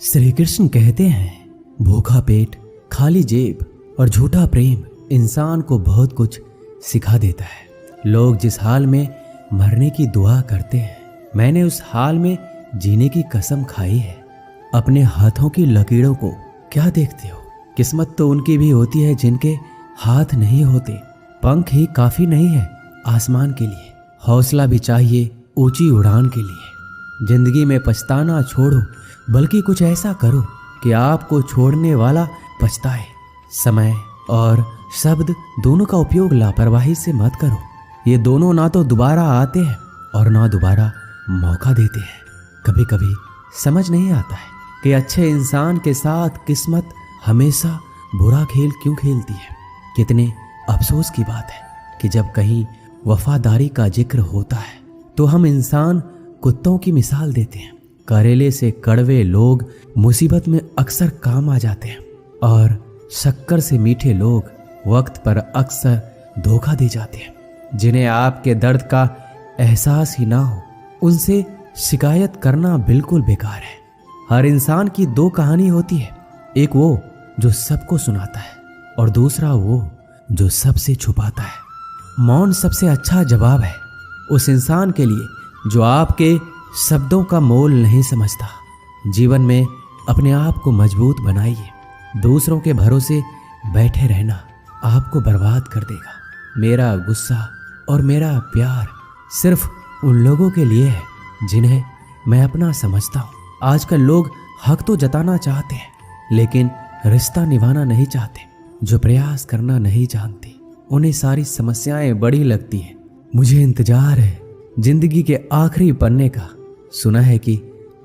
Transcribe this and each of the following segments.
श्री कृष्ण कहते हैं, भूखा पेट, खाली जेब और झूठा प्रेम इंसान को बहुत कुछ सिखा देता है। लोग जिस हाल में मरने की दुआ करते हैं, मैंने उस हाल में जीने की कसम खाई है। अपने हाथों की लकीरों को क्या देखते हो? किस्मत तो उनकी भी होती है जिनके हाथ नहीं होते। पंख ही काफी नहीं है आसमान के लिए, हौसला भी चाहिए ऊंची उड़ान के लिए। जिंदगी में पछताना छोड़ो, बल्कि कुछ ऐसा करो कि आपको छोड़ने वाला पछताए। समय और शब्द दोनों का उपयोग लापरवाही से मत करो। ये दोनों ना तो दोबारा आते हैं और ना दोबारा मौका देते हैं। कभी कभी समझ नहीं आता है कि अच्छे इंसान के साथ किस्मत हमेशा बुरा खेल क्यों खेलती है। कितने अफसोस की बात है कि जब कहीं वफादारी का जिक्र होता है तो हम इंसान कुत्तों की मिसाल देते हैं। करेले से कड़वे लोग मुसीबत में अक्सर काम आ जाते हैं और शक्कर से मीठे लोग वक्त पर अक्सर धोखा दे जाते हैं। जिन्हें आपके दर्द का एहसास ही ना हो, उनसे शिकायत करना बिल्कुल बेकार है। हर इंसान की दो कहानी होती है, एक वो जो सबको सुनाता है और दूसरा वो जो सबसे छुपाता है। मौन सबसे अच्छा जवाब है उस इंसान के लिए जो आपके शब्दों का मोल नहीं समझता। जीवन में अपने आप को मजबूत बनाइए। दूसरों के भरोसे बैठे रहना आपको बर्बाद कर देगा। मेरा गुस्सा और मेरा प्यार सिर्फ उन लोगों के लिए है जिन्हें मैं अपना समझता हूँ। आजकल लोग हक तो जताना चाहते हैं, लेकिन रिश्ता निभाना नहीं चाहते। जो प्रयास करना नहीं जानते, उन्हें सारी समस्याएं बड़ी लगती हैं। मुझे इंतजार है जिंदगी के आखिरी पन्ने का। सुना है कि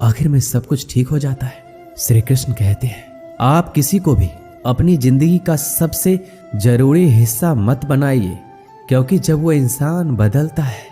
आखिर में सब कुछ ठीक हो जाता है। श्री कृष्ण कहते हैं, आप किसी को भी अपनी जिंदगी का सबसे जरूरी हिस्सा मत बनाइए, क्योंकि जब वो इंसान बदलता है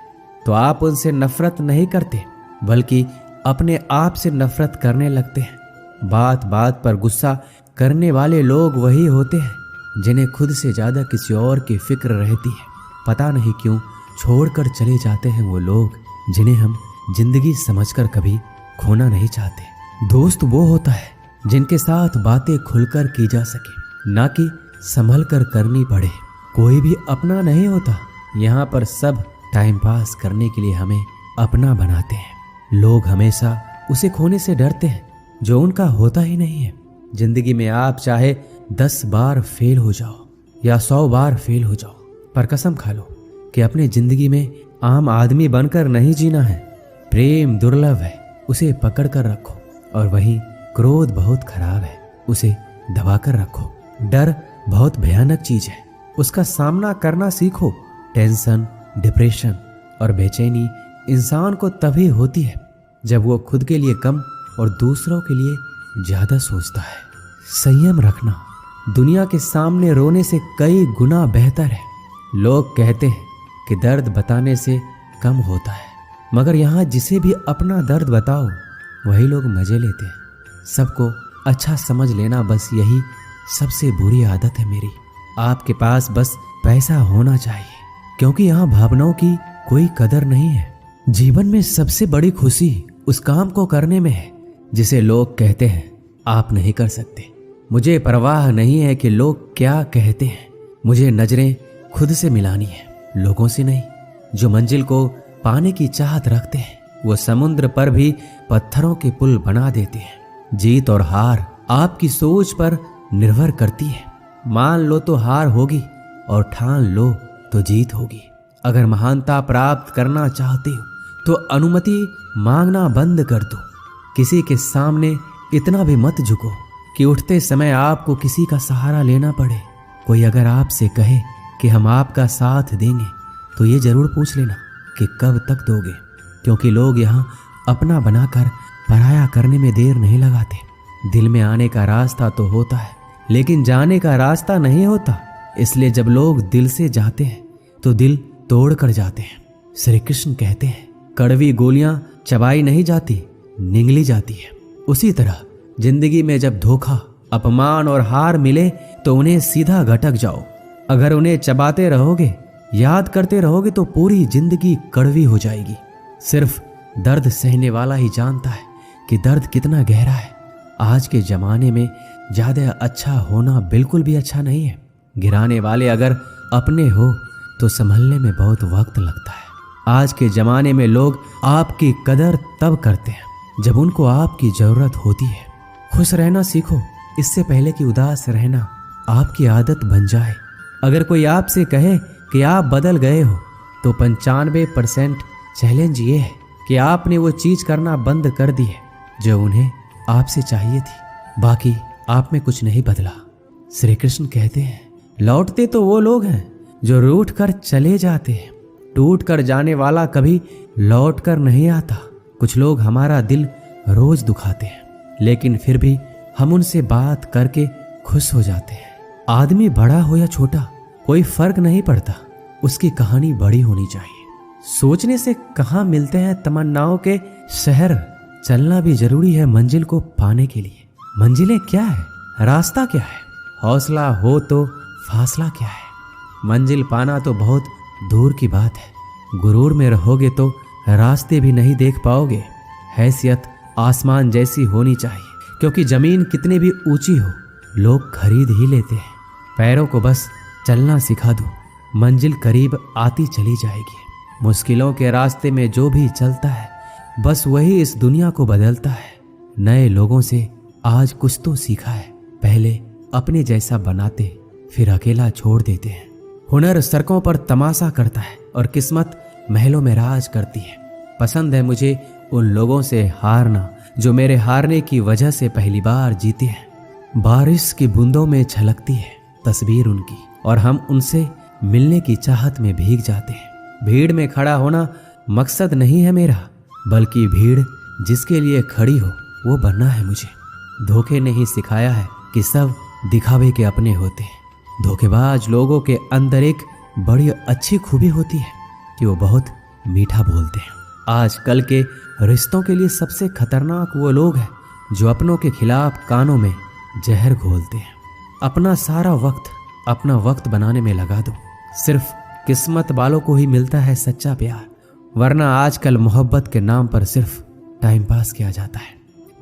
तो आप उनसे नफरत नहीं करते, बल्कि अपने आप से नफरत करने लगते हैं। बात बात पर गुस्सा करने वाले लोग वही होते हैं जिन्हें खुद से ज्यादा किसी और की फिक्र रहती है। पता नहीं क्यों छोड़कर चले जाते हैं वो लोग जिन्हें हम जिंदगी समझकर कभी खोना नहीं चाहते। दोस्त वो होता है जिनके साथ बातें खुलकर की जा सके, ना कि संभल कर करनी पड़े। कोई भी अपना नहीं होता। यहाँ पर सब टाइम पास करने के लिए हमें अपना बनाते हैं। लोग हमेशा उसे खोने से डरते हैं जो उनका होता ही नहीं है। जिंदगी में आप चाहे 10 बार फेल हो जाओ या 100 बार फेल हो जाओ, पर कसम खा लो कि अपनी जिंदगी में आम आदमी बनकर नहीं जीना है। प्रेम दुर्लभ है, उसे पकड़ कर रखो, और वहीं क्रोध बहुत खराब है, उसे दबाकर रखो। डर बहुत भयानक चीज है, उसका सामना करना सीखो। टेंशन, डिप्रेशन और बेचैनी इंसान को तभी होती है जब वो खुद के लिए कम और दूसरों के लिए ज्यादा सोचता है। संयम रखना दुनिया के सामने रोने से कई गुना बेहतर है। लोग कहते हैं कि दर्द बताने से कम होता है, मगर यहाँ जिसे भी अपना दर्द बताओ वही लोग मजे लेते हैं। सबको अच्छा समझ लेना, बस यही सबसे बुरी आदत है मेरी। आपके पास बस पैसा होना चाहिए, क्योंकि यहाँ भावनाओं की कोई कदर नहीं है। जीवन में सबसे बड़ी खुशी उस काम को करने में है जिसे लोग कहते हैं आप नहीं कर सकते। मुझे परवाह नहीं है कि लोग क्या कहते हैं। मुझे नजरें खुद से मिलानी है, लोगों से नहीं। जो मंजिल को पाने की चाहत रखते हैं वो समुद्र पर भी पत्थरों के पुल बना देते हैं। जीत और हार आपकी सोच पर निर्भर करती है। मान लो तो हार होगी और ठान लो तो जीत होगी। अगर महानता प्राप्त करना चाहते हो तो अनुमति मांगना बंद कर दो। किसी के सामने इतना भी मत झुको कि उठते समय आपको किसी का सहारा लेना पड़े। कोई अगर आपसे कहे कि हम आपका साथ देंगे तो ये जरूर पूछ लेना कि कब तक दोगे, क्योंकि लोग यहाँ अपना बनाकर पराया करने में देर नहीं लगाते। दिल में आने का रास्ता तो होता है, लेकिन जाने का रास्ता नहीं होता। इसलिए जब लोग दिल से जाते हैं तो दिल तोड़ कर जाते हैं। श्री कृष्ण कहते हैं, कड़वी गोलियां चबाई नहीं जाती, निगली जाती है। उसी तरह जिंदगी में जब धोखा, अपमान और हार मिले तो उन्हें सीधा घटक जाओ। अगर उन्हें चबाते रहोगे, याद करते रहोगे, तो पूरी जिंदगी कड़वी हो जाएगी। सिर्फ दर्द सहने वाला ही जानता है कि दर्द कितना गहरा है। आज के जमाने में ज्यादा अच्छा होना बिल्कुल भी अच्छा नहीं है। गिराने वाले अगर अपने हो तो संभलने में बहुत वक्त लगता है। आज के जमाने में लोग आपकी कदर तब करते हैं जब उनको आपकी जरूरत होती है। खुश रहना सीखो, इससे पहले कि उदास रहना आपकी आदत बन जाए। अगर कोई आपसे कहे कि आप बदल गए हो तो 95% चैलेंज ये है कि आपने वो चीज करना बंद कर दी है जो उन्हें आपसे चाहिए थी। बाकी आप में कुछ नहीं बदला। श्री कृष्ण कहते हैं, लौटते तो वो लोग हैं जो रूठ कर चले जाते हैं, टूट कर जाने वाला कभी लौट कर नहीं आता। कुछ लोग हमारा दिल रोज दुखाते हैं, लेकिन फिर भी हम उनसे बात करके खुश हो जाते हैं। आदमी बड़ा हो या छोटा कोई फर्क नहीं पड़ता, उसकी कहानी बड़ी होनी चाहिए। सोचने से कहाँ मिलते हैं तमन्नाओं के शहर, चलना भी जरूरी है मंजिल को पाने के लिए। मंजिलें क्या है, रास्ता क्या है, हौसला हो तो फासला क्या है। मंजिल पाना तो बहुत दूर की बात है। गुरूर में रहोगे तो रास्ते भी नहीं देख पाओगे। हैसियत आसमान जैसी होनी चाहिए, क्योंकि जमीन कितनी भी ऊंची हो लोग खरीद ही लेते हैं। पैरों को बस चलना सिखा दो, मंजिल करीब आती चली जाएगी। मुश्किलों के रास्ते में जो भी चलता है बस वही इस दुनिया को बदलता है। नए लोगों से आज कुछ तो सीखा है, पहले अपने जैसा बनाते फिर अकेला छोड़ देते हैं। हुनर सड़कों पर तमाशा करता है और किस्मत महलों में राज करती है। पसंद है मुझे उन लोगों से हारना जो मेरे हारने की वजह से पहली बार जीते हैं। बारिश की बूंदों में झलकती है तस्वीर उनकी और हम उनसे मिलने की चाहत में भीग जाते हैं। भीड़ में खड़ा होना मकसद नहीं है मेरा, बल्कि भीड़ जिसके लिए खड़ी हो वो बनना है मुझे। धोखे ने ही सिखाया है कि सब दिखावे के अपने होते हैं। धोखेबाज लोगों के अंदर एक बड़ी अच्छी खूबी होती है कि वो बहुत मीठा बोलते हैं। आजकल के रिश्तों के लिए सबसे खतरनाक वो लोग हैं जो अपनों के खिलाफ कानों में जहर घोलते हैं। अपना सारा वक्त अपना वक्त बनाने में लगा दो। सिर्फ किस्मत वालों को ही मिलता है सच्चा प्यार, वरना आजकल मोहब्बत के नाम पर सिर्फ टाइम पास किया जाता है।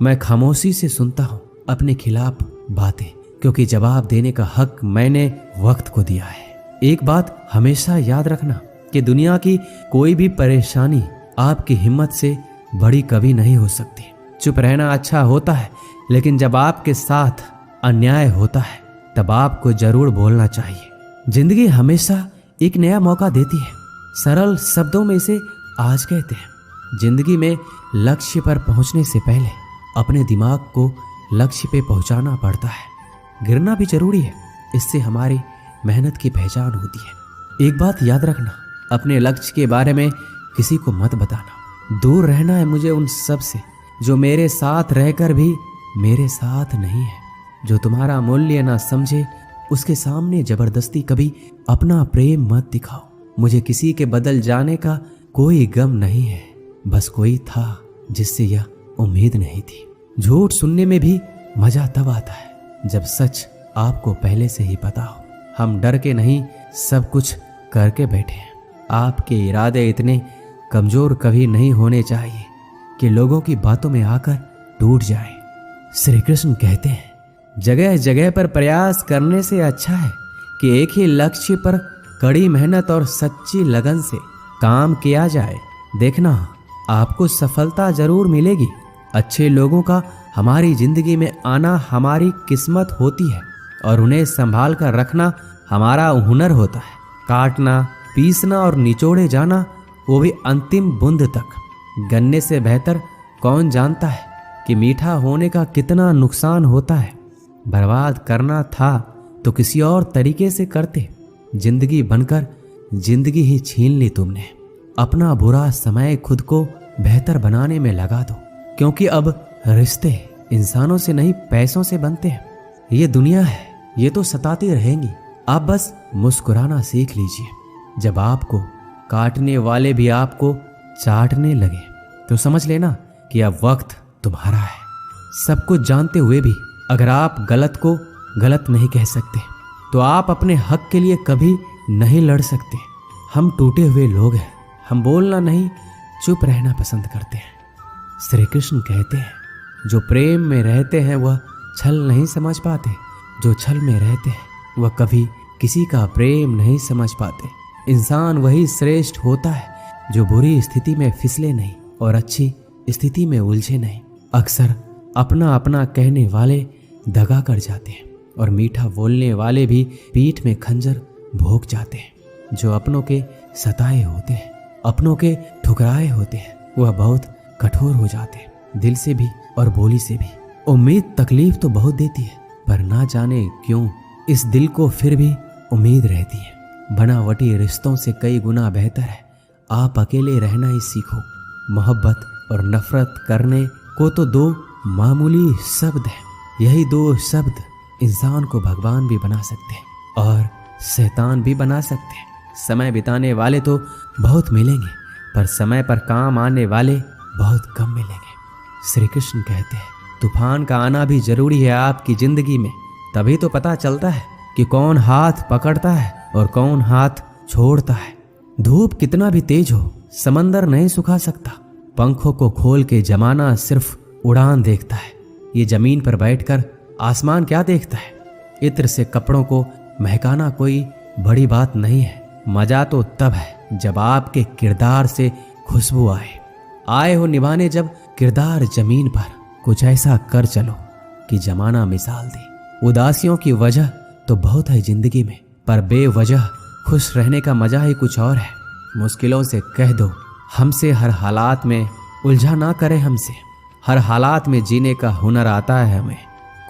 मैं खामोशी से सुनता हूँ अपने खिलाफ बातें, क्योंकि जवाब देने का हक मैंने वक्त को दिया है। एक बात हमेशा याद रखना कि दुनिया की कोई भी परेशानी आपकी हिम्मत से बड़ी कभी नहीं हो सकती। चुप रहना अच्छा होता है, लेकिन जब आपके साथ अन्याय होता है तब आपको जरूर बोलना चाहिए। जिंदगी हमेशा एक नया मौका देती है। सरल शब्दों में इसे आज कहते हैं। जिंदगी में लक्ष्य पर पहुंचने से पहले अपने दिमाग को लक्ष्य पे पहुंचाना पड़ता है। गिरना भी जरूरी है, इससे हमारी मेहनत की पहचान होती है। एक बात याद रखना, अपने लक्ष्य के बारे में किसी को मत बताना। दूर रहना है मुझे उन सब से जो मेरे साथ रहकर भी मेरे साथ नहीं है। जो तुम्हारा मूल्य ना समझे उसके सामने जबरदस्ती कभी अपना प्रेम मत दिखाओ। मुझे किसी के बदल जाने का कोई गम नहीं है, बस कोई था जिससे यह उम्मीद नहीं थी। झूठ सुनने में भी मजा तब आता है जब सच आपको पहले से ही पता हो। हम डर के नहीं सब कुछ करके बैठे हैं। आपके इरादे इतने कमजोर कभी नहीं होने चाहिए कि लोगों की बातों में आकर टूट जाए। श्री कृष्ण कहते हैं, जगह जगह पर प्रयास करने से अच्छा है कि एक ही लक्ष्य पर कड़ी मेहनत और सच्ची लगन से काम किया जाए। देखना आपको सफलता जरूर मिलेगी। अच्छे लोगों का हमारी जिंदगी में आना हमारी किस्मत होती है और उन्हें संभाल कर रखना हमारा हुनर होता है। काटना, पीसना और निचोड़े जाना, वो भी अंतिम बूंद तक। गन्ने से बेहतर कौन जानता है कि मीठा होने का कितना नुकसान होता है। बर्बाद करना था तो किसी और तरीके से करते। जिंदगी बनकर जिंदगी ही छीन ली तुमने। अपना बुरा समय खुद को बेहतर बनाने में लगा दो, क्योंकि अब रिश्ते इंसानों से नहीं पैसों से बनते हैं। ये दुनिया है, ये तो सताती रहेंगी। आप बस मुस्कुराना सीख लीजिए। जब आपको काटने वाले भी आपको चाटने लगे तो समझ लेना कि अब वक्त तुम्हारा है। सब कुछ जानते हुए भी अगर आप गलत को गलत नहीं कह सकते तो आप अपने हक के लिए कभी नहीं लड़ सकते। हम टूटे हुए लोग हैं, हम बोलना नहीं चुप रहना पसंद करते हैं। श्री कृष्ण कहते हैं, जो प्रेम में रहते हैं वह छल नहीं समझ पाते, जो छल में रहते हैं वह कभी किसी का प्रेम नहीं समझ पाते। इंसान वही श्रेष्ठ होता है जो बुरी स्थिति में फिसले नहीं और अच्छी स्थिति में उलझे नहीं। अक्सर अपना अपना कहने वाले दगा कर जाते हैं और मीठा बोलने वाले भी पीठ में खंजर भोंक जाते हैं। जो अपनों के सताए होते हैं, अपनों के ठुकराए होते हैं, वह बहुत कठोर हो जाते हैं, दिल से भी और बोली से भी। उम्मीद तकलीफ तो बहुत देती है, पर ना जाने क्यों इस दिल को फिर भी उम्मीद रहती है। बनावटी रिश्तों से कई गुना बेहतर है आप अकेले रहना ही सीखो। मोहब्बत और नफरत करने को तो दो मामूली शब्द हैं। यही दो शब्द इंसान को भगवान भी बना सकते हैं और शैतान भी बना सकते हैं। समय बिताने वाले तो बहुत मिलेंगे, पर समय पर काम आने वाले बहुत कम मिलेंगे। श्री कृष्ण कहते हैं तूफान का आना भी जरूरी है आपकी जिंदगी में, तभी तो पता चलता है कि कौन हाथ पकड़ता है और कौन हाथ छोड़ता है। धूप कितना भी तेज हो समंदर नहीं सुखा सकता। पंखों को खोल के जमाना सिर्फ उड़ान देखता है। ये जमीन पर बैठकर आसमान क्या देखता है। इत्र से कपड़ों को महकाना कोई बड़ी बात नहीं है। मजा तो तब है जब आपके किरदार से खुशबू आए हो निभाने, जब किरदार जमीन पर कुछ ऐसा कर चलो कि जमाना मिसाल दे। उदासियों की वजह तो बहुत है जिंदगी में, पर बेवजह खुश रहने का मजा ही कुछ और है। मुश्किलों से कह दो हमसे, हर हालात में उलझा ना करे हमसे। हर हालात में जीने का हुनर आता है हमें।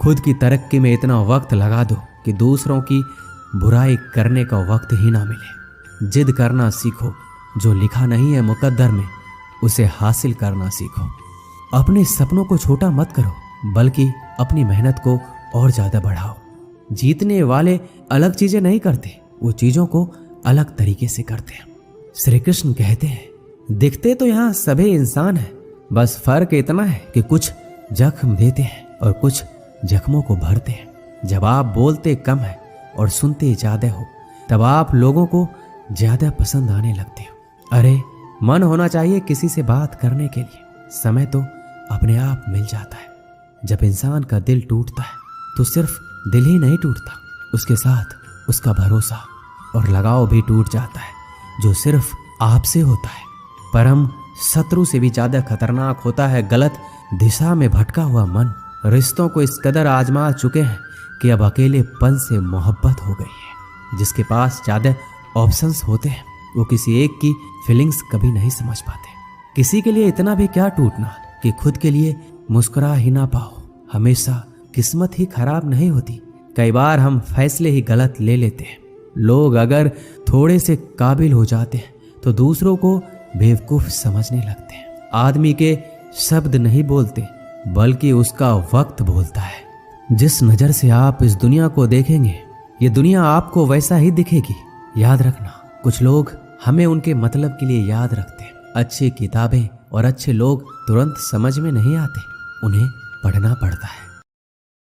खुद की तरक्की में इतना वक्त लगा दो कि दूसरों की बुराई करने का वक्त ही ना मिले। जिद करना सीखो, जो लिखा नहीं है मुकद्दर में उसे हासिल करना सीखो। अपने सपनों को छोटा मत करो, बल्कि अपनी मेहनत को और ज्यादा बढ़ाओ। जीतने वाले अलग चीजें नहीं करते, वो चीजों को अलग तरीके से करते हैं। श्री कृष्ण कहते हैं दिखते तो यहाँ सभी इंसान हैं, बस फर्क इतना है कि कुछ जख्म देते हैं और कुछ जख्मों को भरते हैं। जब आप बोलते कम है और सुनते ज्यादा हो, तब आप लोगों को ज्यादा पसंद आने लगते हो। अरे मन होना चाहिए किसी से बात करने के लिए, समय तो अपने आप मिल जाता है। जब इंसान का दिल टूटता है तो सिर्फ दिल ही नहीं टूटता, उसके साथ उसका भरोसा और लगाव भी टूट जाता है, जो सिर्फ आपसे होता है। परम शत्रु से भी ज्यादा खतरनाक होता है गलत दिशा में भटका हुआ मन। रिश्तों को इस कदर आजमा चुके हैं कि अब अकेलेपन से मोहब्बत हो गई है। जिसके पास ज्यादा ऑप्शंस होते हैं वो किसी एक की फीलिंग्स कभी नहीं समझ पाते। किसी के लिए इतना भी क्या टूटना कि खुद के लिए मुस्कुरा ही ना पाओ। हमेशा किस्मत ही खराब नहीं होती, कई बार हम फैसले ही गलत ले लेते हैं। लोग अगर थोड़े से काबिल हो जाते हैं तो दूसरों को बेवकूफ समझने लगते हैं। आदमी के शब्द नहीं बोलते, बल्कि उसका वक्त बोलता है। जिस नजर से आप इस दुनिया को देखेंगे, ये दुनिया आपको वैसा ही दिखेगी। याद रखना, कुछ लोग हमें उनके मतलब के लिए याद रखते हैं। अच्छी किताबें और अच्छे लोग तुरंत समझ में नहीं आते, उन्हें पढ़ना पड़ता है।